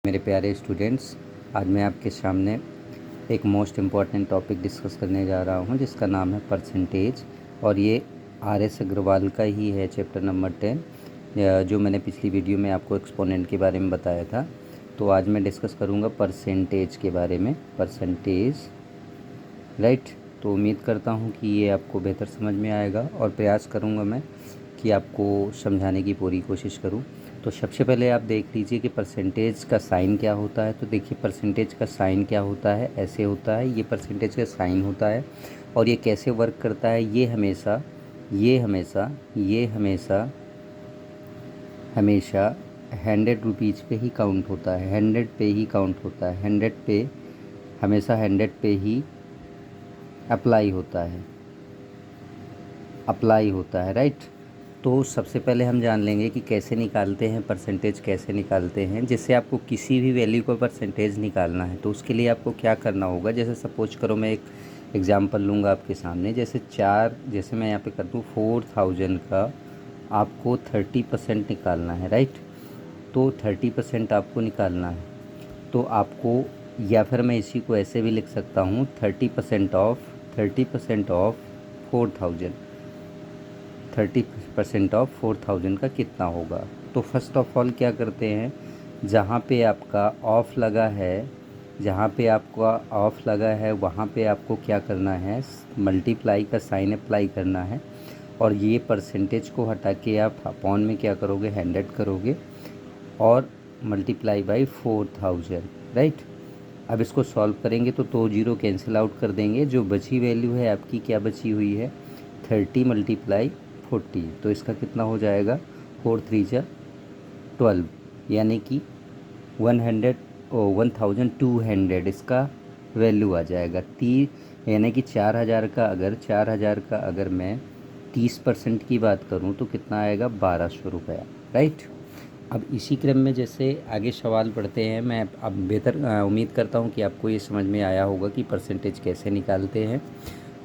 मेरे प्यारे स्टूडेंट्स, आज मैं आपके सामने एक मोस्ट इम्पॉर्टेंट टॉपिक डिस्कस करने जा रहा हूं जिसका नाम है परसेंटेज। और ये आर.एस. अग्रवाल का ही है, चैप्टर नंबर 10, जो मैंने पिछली वीडियो में आपको एक्सपोनेंट के बारे में बताया था। तो आज मैं डिस्कस करूंगा परसेंटेज के बारे में, परसेंटेज, राइट। तो उम्मीद करता हूं कि ये आपको बेहतर समझ में आएगा और प्रयास करूंगा मैं कि आपको समझाने की पूरी कोशिश करूं। तो सबसे पहले आप देख लीजिए कि परसेंटेज का साइन क्या होता है। तो देखिए परसेंटेज का साइन क्या होता है, ऐसे होता है, ये परसेंटेज का साइन होता है। और ये कैसे वर्क करता है, ये हमेशा हमेशा 100 रुपीज़ पे ही काउंट होता है, 100 पे ही काउंट होता है, 100 पे, हमेशा 100 पे ही अप्लाई होता है, राइट। तो सबसे पहले हम जान लेंगे कि कैसे निकालते हैं परसेंटेज, कैसे निकालते हैं। जैसे आपको किसी भी वैल्यू का परसेंटेज निकालना है तो उसके लिए आपको क्या करना होगा। जैसे सपोज करो, मैं एक एग्जांपल लूँगा आपके सामने। जैसे मैं यहाँ पे कर दूँ 4000 का आपको 30% निकालना है, राइट। तो 30% आपको निकालना है। तो आपको, या फिर मैं इसी को ऐसे भी लिख सकता हूँ, 30% ऑफ 4000, 30% ऑफ 4000 का कितना होगा। तो फर्स्ट ऑफ ऑल क्या करते हैं, जहाँ पे आपका ऑफ लगा है वहाँ पे आपको क्या करना है, मल्टीप्लाई का साइन अप्लाई करना है। और ये परसेंटेज को हटा के आप अपॉन में क्या करोगे, 100 करोगे और मल्टीप्लाई बाई 4000, राइट। अब इसको सॉल्व करेंगे तो 2 जीरो कैंसिल आउट कर देंगे। जो बची वैल्यू है आपकी, क्या बची हुई है, 30 मल्टीप्लाई 40। तो इसका कितना हो जाएगा, 4 3 जा 12, यानी कि 1200 इसका वैल्यू आ जाएगा। यानी कि 4000 का अगर मैं 30% की बात करूं तो कितना आएगा, 1200 रुपया, राइट। अब इसी क्रम में जैसे आगे सवाल पढ़ते हैं, मैं अब बेहतर उम्मीद करता हूं कि आपको ये समझ में आया होगा कि परसेंटेज कैसे निकालते हैं।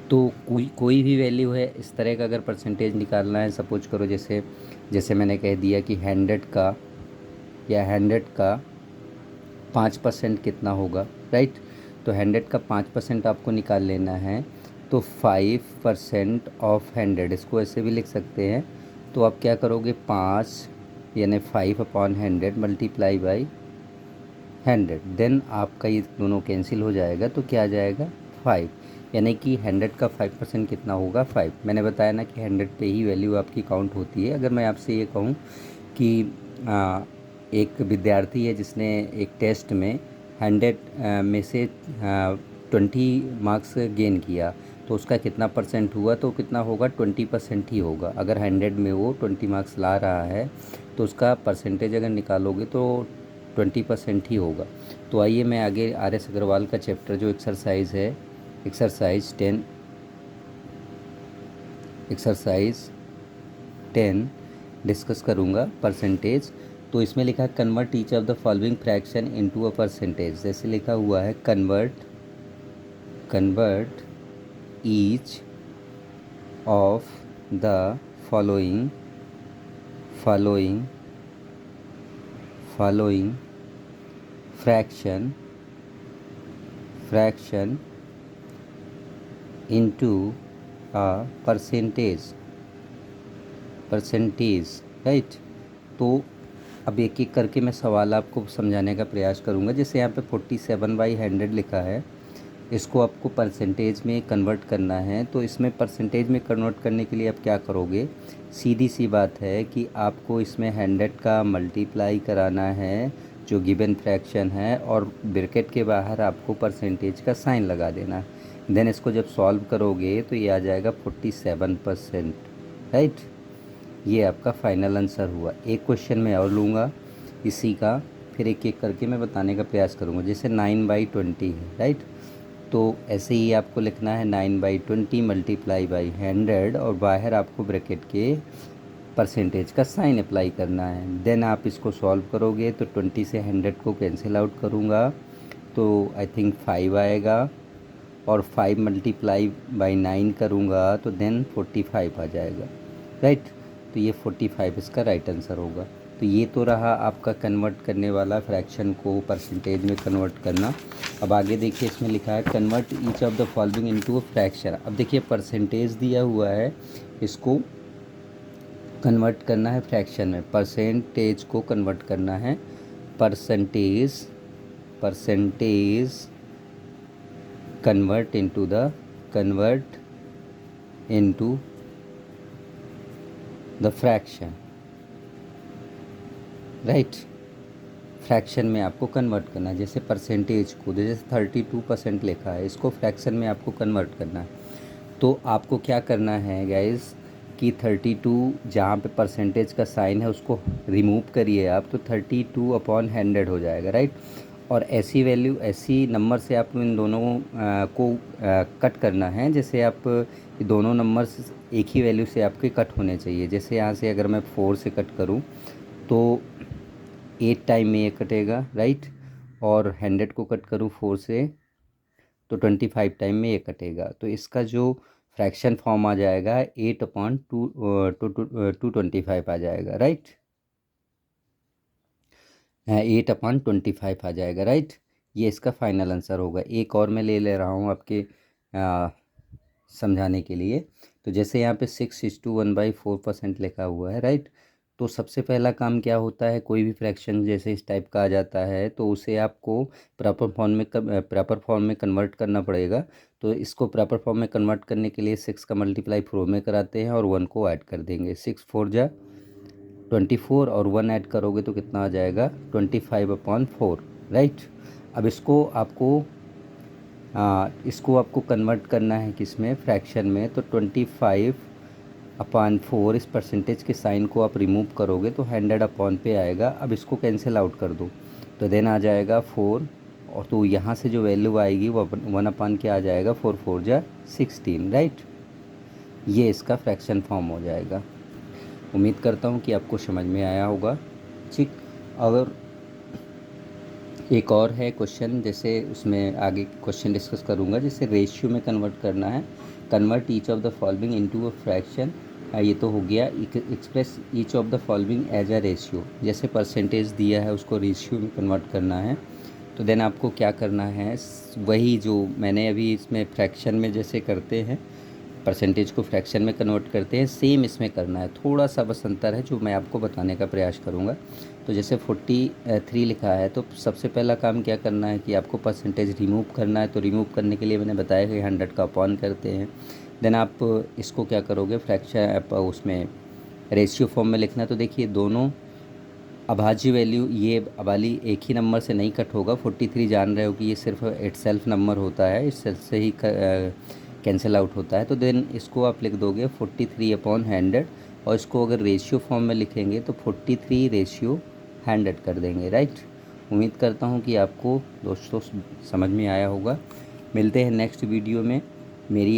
तो कोई भी वैल्यू है, इस तरह का अगर परसेंटेज निकालना है, सपोज करो जैसे मैंने कह दिया कि 100 का 5% कितना होगा, राइट। तो 100 का 5% आपको निकाल लेना है। तो 5% ऑफ 100, इसको ऐसे भी लिख सकते हैं। तो आप क्या करोगे, 5 यानी 5/100 मल्टीप्लाई बाई 100, देन आपका ये दोनों कैंसिल हो जाएगा। तो क्या आ जाएगा, 5, यानी कि 100 का 5% कितना होगा, 5। मैंने बताया ना कि 100 पे ही वैल्यू आपकी काउंट होती है। अगर मैं आपसे ये कहूँ कि एक विद्यार्थी है जिसने एक टेस्ट में 100 में से 20 मार्क्स गेन किया, तो उसका कितना परसेंट हुआ, तो कितना होगा, 20% ही होगा। अगर 100 में वो 20 मार्क्स ला रहा है तो उसका परसेंटेज अगर निकालोगे तो 20% ही होगा। तो आइए मैं आगे आर.एस. अग्रवाल का चैप्टर जो एक्सरसाइज है, एक्सरसाइज 10 डिस्कस करूँगा, परसेंटेज। तो इसमें लिखा है convert each of the following fraction into a percentage. जैसे लिखा हुआ है convert each of the following fraction into a percentage, right. तो अब एक एक करके मैं सवाल आपको समझाने का प्रयास करूंगा। जैसे यहाँ पे 47/100 लिखा है, इसको आपको परसेंटेज में कन्वर्ट करना है। तो इसमें परसेंटेज में कन्वर्ट करने के लिए आप क्या करोगे, सीधी सी बात है कि आपको इसमें 100 का मल्टीप्लाई कराना है जो गिवन फ्रैक्शन है, और ब्रैकेट के बाहर आपको परसेंटेज का साइन लगा देना है। देन इसको जब सॉल्व करोगे तो ये आ जाएगा 47%, राइट। ये आपका फाइनल आंसर हुआ। एक क्वेश्चन मैं और लूँगा इसी का, फिर एक एक करके मैं बताने का प्रयास करूँगा। जैसे 9/20 है, राइट। तो ऐसे ही आपको लिखना है 9/20 मल्टीप्लाई बाई 100, और बाहर आपको ब्रैकेट के परसेंटेज का साइन अप्लाई करना है। देन आप इसको सॉल्व करोगे तो 20 से 100 को कैंसिल आउट करूँगा तो आई थिंक 5 आएगा, और 5 मल्टीप्लाई बाई 9 करूँगा तो देन 45 आ जाएगा, राइट। तो ये 45 इसका राइट आंसर होगा। तो ये तो रहा आपका कन्वर्ट करने वाला, फ्रैक्शन को परसेंटेज में कन्वर्ट करना। अब आगे देखिए, इसमें लिखा है convert each of the following into a fraction. अब देखिए परसेंटेज दिया हुआ है, इसको कन्वर्ट करना है फ्रैक्शन में, परसेंटेज को कन्वर्ट करना है, percentage convert into the fraction, right. Fraction में आपको कन्वर्ट करना है। जैसे परसेंटेज को, जैसे 32% लिखा है, इसको फ्रैक्शन में आपको कन्वर्ट करना है। तो आपको क्या करना है गाइस कि 32 जहाँ पे परसेंटेज का साइन है उसको रिमूव करिए आप, तो 32/100 हो जाएगा, राइट। और ऐसी वैल्यू, ऐसी नंबर से आप इन दोनों को कट करना है। जैसे आप ये दोनों नंबर्स एक ही वैल्यू से आपके कट होने चाहिए। जैसे यहाँ से अगर मैं 4 से कट करूँ तो 8 टाइम में ये कटेगा, राइट। और 100 को कट करूँ 4 से तो 25 टाइम में ये कटेगा। तो इसका जो फ्रैक्शन फॉर्म आ जाएगा 8/225 आ जाएगा, राइट। 8/25 आ जाएगा, राइट। ये इसका फाइनल आंसर होगा। एक और मैं ले रहा हूँ आपके समझाने के लिए। तो जैसे यहाँ पे 6:1/4% लिखा हुआ है, राइट। तो सबसे पहला काम क्या होता है, कोई भी फ्रैक्शन जैसे इस टाइप का आ जाता है तो उसे आपको प्रॉपर फॉर्म में कन्वर्ट करना पड़ेगा। तो इसको प्रॉपर फॉर्म में कन्वर्ट करने के लिए 6 का मल्टीप्लाई 4 में कराते हैं और 1 को ऐड कर देंगे। 6 4 जा 24 और 1 ऐड करोगे तो कितना आ जाएगा 25/4, राइट। अब इसको आपको कन्वर्ट करना है किस में, फ्रैक्शन में। तो 25/4 इस परसेंटेज के साइन को आप रिमूव करोगे तो 100 पे आएगा। अब इसको कैंसिल आउट कर दो तो देन आ जाएगा 4, और तो यहाँ से जो वैल्यू आएगी वो 1 क्या आ जाएगा, 4 4 जा 16, राइट। ये इसका फ्रैक्शन फॉर्म हो जाएगा। उम्मीद करता हूँ कि आपको समझ में आया होगा, ठीक। अगर एक और है क्वेश्चन, जैसे उसमें आगे क्वेश्चन डिस्कस करूँगा, जैसे रेशियो में कन्वर्ट करना है। Convert each of the following into a fraction. ये तो हो गया। Express each of the following as a ratio. जैसे परसेंटेज दिया है उसको रेशियो में कन्वर्ट करना है। तो देन आपको क्या करना है, वही जो मैंने अभी इसमें फ्रैक्शन में जैसे करते हैं, परसेंटेज को फ्रैक्शन में कन्वर्ट करते हैं, सेम इसमें करना है। थोड़ा सा बस अंतर है जो मैं आपको बताने का प्रयास करूँगा। तो जैसे 43 लिखा है तो सबसे पहला काम क्या करना है कि आपको परसेंटेज रिमूव करना है। तो रिमूव करने के लिए मैंने बताया कि 100 का अपॉन करते हैं। देन आप इसको क्या करोगे, फ्रैक्शन उसमें रेशियो फॉर्म में लिखना है। तो देखिए दोनों अभाज्य वैल्यू ये वाली एक ही नंबर से नहीं कट होगा। 43 जान रहे हो कि ये सिर्फ इटसेल्फ नंबर होता है, इस से ही कैंसिल आउट होता है। तो देन इसको आप लिख दोगे 43/100, और इसको अगर रेशियो फॉर्म में लिखेंगे तो 43/100 कर देंगे, राइट। उम्मीद करता हूँ कि आपको दोस्तों समझ में आया होगा। मिलते हैं नेक्स्ट वीडियो में। मेरी